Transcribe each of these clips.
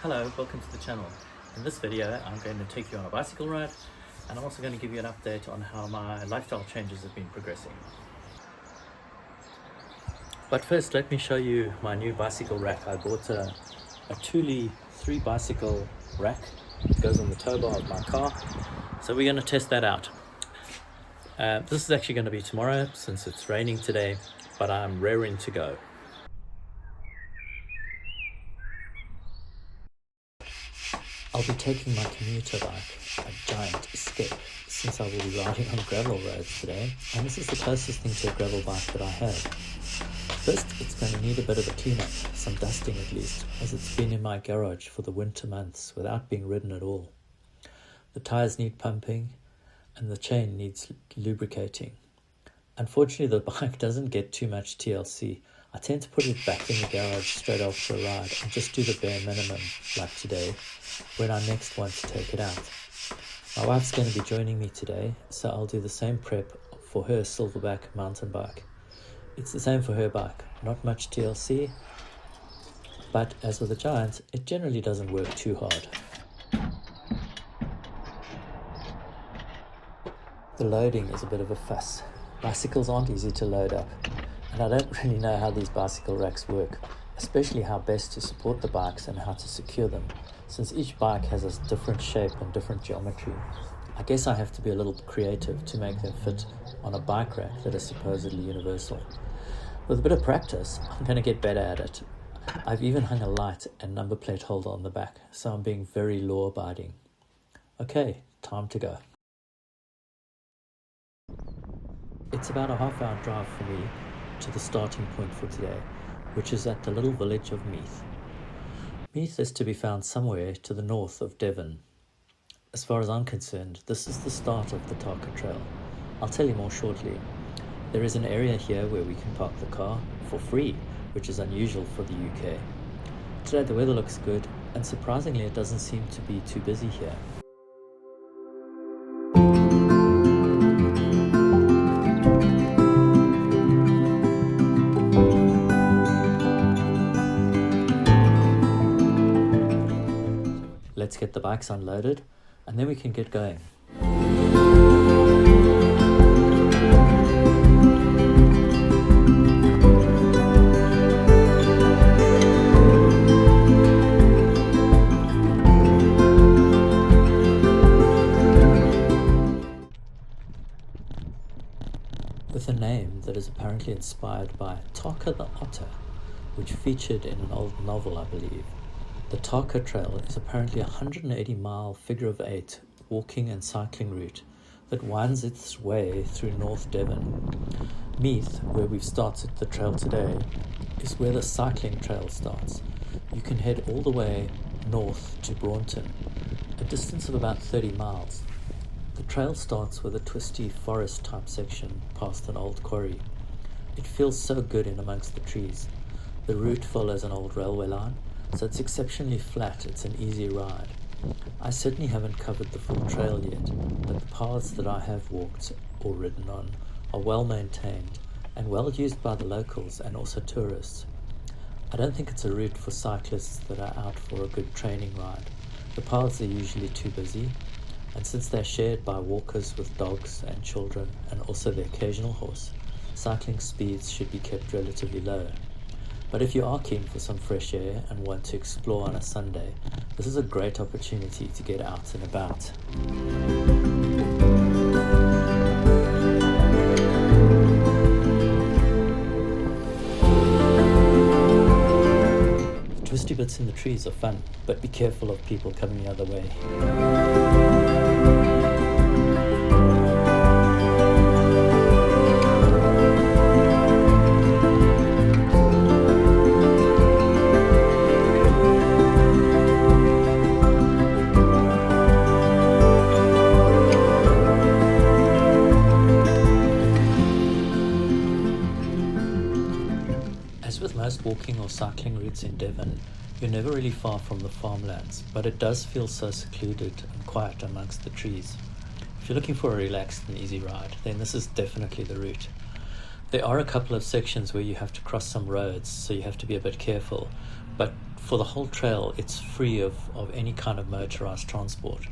Hello, welcome to the channel. In this video I'm going to take you on a bicycle ride, and I'm also going to give you an update on how my lifestyle changes have been progressing. But first let me show you my new bicycle rack. I bought a Thule 3 bicycle rack. It goes on the tow bar of my car, so we're going to test that out. This is actually going to be tomorrow since it's raining today, but I'm raring to go. I'll be taking my commuter bike, a giant Skip, since I will be riding on gravel roads today, and this is the closest thing to a gravel bike that I have. First, it's going to need a bit of a clean-up, some dusting at least, as it's been in my garage for the winter months without being ridden at all. The tyres need pumping, and the chain needs lubricating. Unfortunately, the bike doesn't get too much TLC. I tend to put it back in the garage straight after a ride and just do the bare minimum, like today, when I next want to take it out. My wife's going to be joining me today, so I'll do the same prep for her silverback mountain bike. It's the same for her bike, not much TLC, but as with the Giant, it generally doesn't work too hard. The loading is a bit of a fuss. Bicycles aren't easy to load up, and I don't really know how these bicycle racks work, especially how best to support the bikes and how to secure them, since each bike has a different shape and different geometry. I guess I have to be a little creative to make them fit on a bike rack that is supposedly universal. With a bit of practice, I'm going to get better at it. I've even hung a light and number plate holder on the back, so I'm being very law-abiding. Okay, time to go. It's about a half-hour drive for me to the starting point for today, which is at the little village of Meath. Meath is to be found somewhere to the north of Devon. As far as I'm concerned, this is the start of the Tarka Trail. I'll tell you more shortly. There is an area here where we can park the car for free, which is unusual for the UK. Today the weather looks good, and surprisingly it doesn't seem to be too busy here. Let's get the bikes unloaded, and then we can get going. With a name that is apparently inspired by Tarka the Otter, which featured in an old novel, I believe. The Tarka Trail is apparently a 180-mile figure-of-8 walking and cycling route that winds its way through North Devon. Meath, where we've started the trail today, is where the cycling trail starts. You can head all the way north to Braunton, a distance of about 30 miles. The trail starts with a twisty forest-type section past an old quarry. It feels so good in amongst the trees. The route follows an old railway line, so it's exceptionally flat. It's an easy ride. I certainly haven't covered the full trail yet, but the paths that I have walked or ridden on are well maintained and well used by the locals and also tourists. I don't think it's a route for cyclists that are out for a good training ride. The paths are usually too busy, and since they're shared by walkers with dogs and children and also the occasional horse, cycling speeds should be kept relatively low. But if you are keen for some fresh air and want to explore on a Sunday, this is a great opportunity to get out and about. The twisty bits in the trees are fun, but be careful of people coming the other way. As with most walking or cycling routes in Devon, you're never really far from the farmlands, but it does feel so secluded and quiet amongst the trees. If you're looking for a relaxed and easy ride, then this is definitely the route. There are a couple of sections where you have to cross some roads, so you have to be a bit careful, But for the whole trail, it's free of any kind of motorized transport.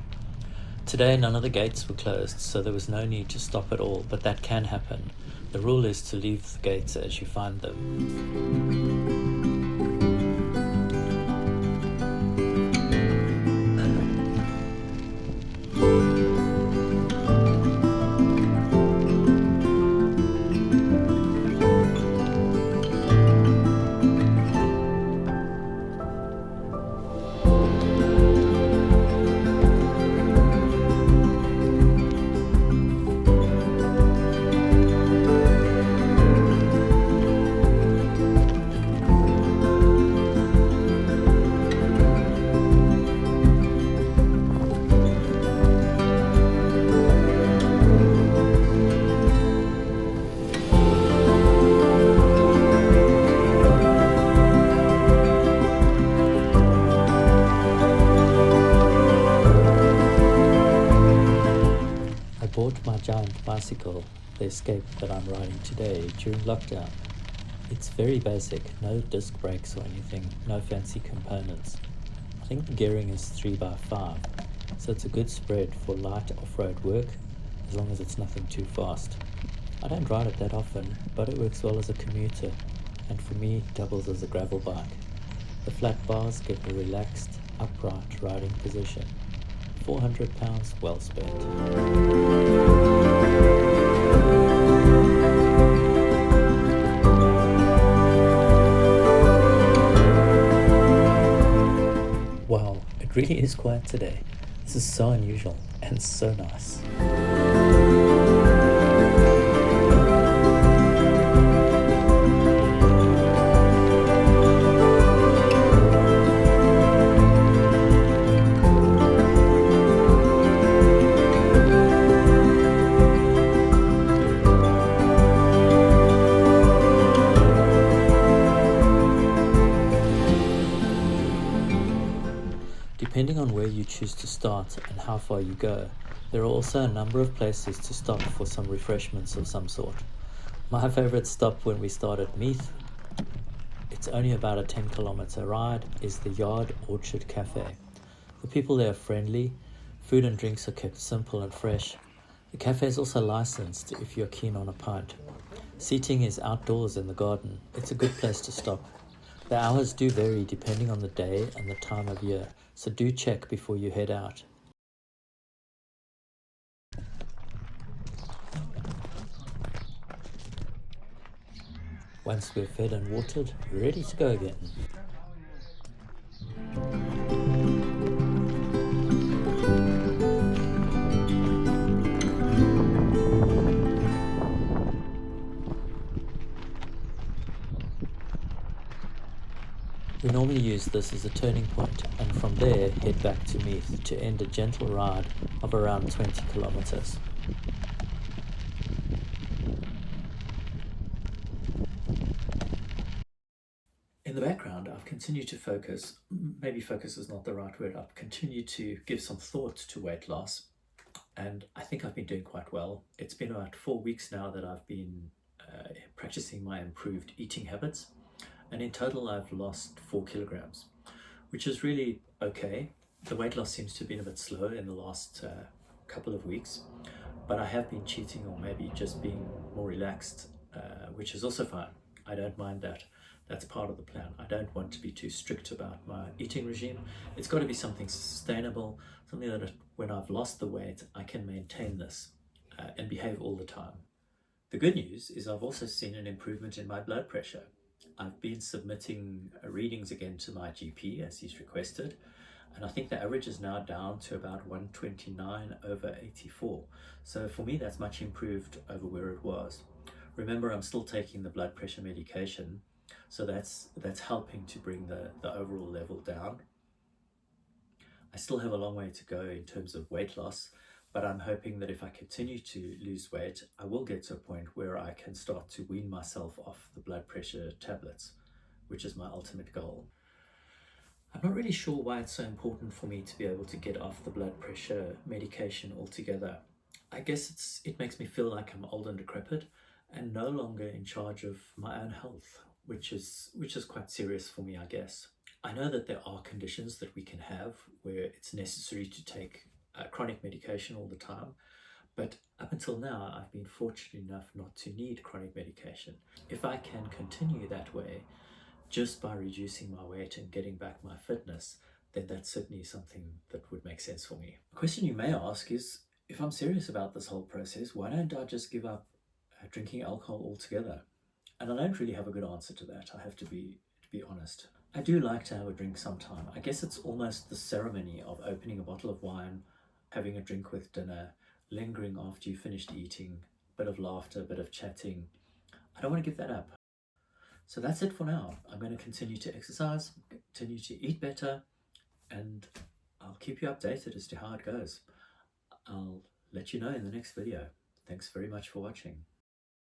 Today, none of the gates were closed, so there was no need to stop at all, but that can happen. The rule is to leave the gates as you find them. I bought my giant bicycle, the Escape that I'm riding today, during lockdown. It's very basic, no disc brakes or anything, no fancy components. I think the gearing is 3x5, so it's a good spread for light off-road work, as long as it's nothing too fast. I don't ride it that often, but it works well as a commuter, and for me doubles as a gravel bike. The flat bars give a relaxed, upright riding position. £400 well spent. Wow, it really is quiet today. This is so unusual and so nice. Depending on where you choose to start and how far you go, there are also a number of places to stop for some refreshments of some sort. My favorite stop when we start at Meath, it's only about a 10-kilometer ride, is the Yard Orchard Cafe. The people there are friendly, food and drinks are kept simple and fresh. The cafe is also licensed if you're keen on a pint. Seating is outdoors in the garden. It's a good place to stop. The hours do vary depending on the day and the time of year, so do check before you head out. Once we're fed and watered, we're ready to go again. We normally use this as a turning point, and from there head back to Meath to end a gentle ride of around 20 kilometers. In the background, I've continued to focus, maybe focus is not the right word, I've continued to give some thought to weight loss, and I think I've been doing quite well. It's been about 4 weeks now that I've been practicing my improved eating habits, and in total I've lost 4 kilograms, which is really okay. The weight loss seems to have been a bit slow in the last couple of weeks, but I have been cheating or maybe just being more relaxed, which is also fine. I don't mind that. That's part of the plan. I don't want to be too strict about my eating regime. It's got to be something sustainable, something that when I've lost the weight, I can maintain this and behave all the time. The good news is I've also seen an improvement in my blood pressure. I've been submitting readings again to my GP as he's requested, and I think the average is now down to about 129/84. So for me, that's much improved over where it was. Remember, I'm still taking the blood pressure medication, so that's helping to bring the overall level down. I still have a long way to go in terms of weight loss, but I'm hoping that if I continue to lose weight, I will get to a point where I can start to wean myself off the blood pressure tablets, which is my ultimate goal. I'm not really sure why it's so important for me to be able to get off the blood pressure medication altogether. I guess it makes me feel like I'm old and decrepit and no longer in charge of my own health, which is quite serious for me, I guess. I know that there are conditions that we can have where it's necessary to take chronic medication all the time, but up until now, I've been fortunate enough not to need chronic medication. If I can continue that way, just by reducing my weight and getting back my fitness, then that's certainly something that would make sense for me. A question you may ask is, if I'm serious about this whole process, why don't I just give up drinking alcohol altogether? And I don't really have a good answer to that, I have to be honest. I do like to have a drink sometime. I guess it's almost the ceremony of opening a bottle of wine, having a drink with dinner, lingering after you finished eating, a bit of laughter, a bit of chatting. I don't want to give that up. So that's it for now. I'm going to continue to exercise, continue to eat better, and I'll keep you updated as to how it goes. I'll let you know in the next video. Thanks very much for watching.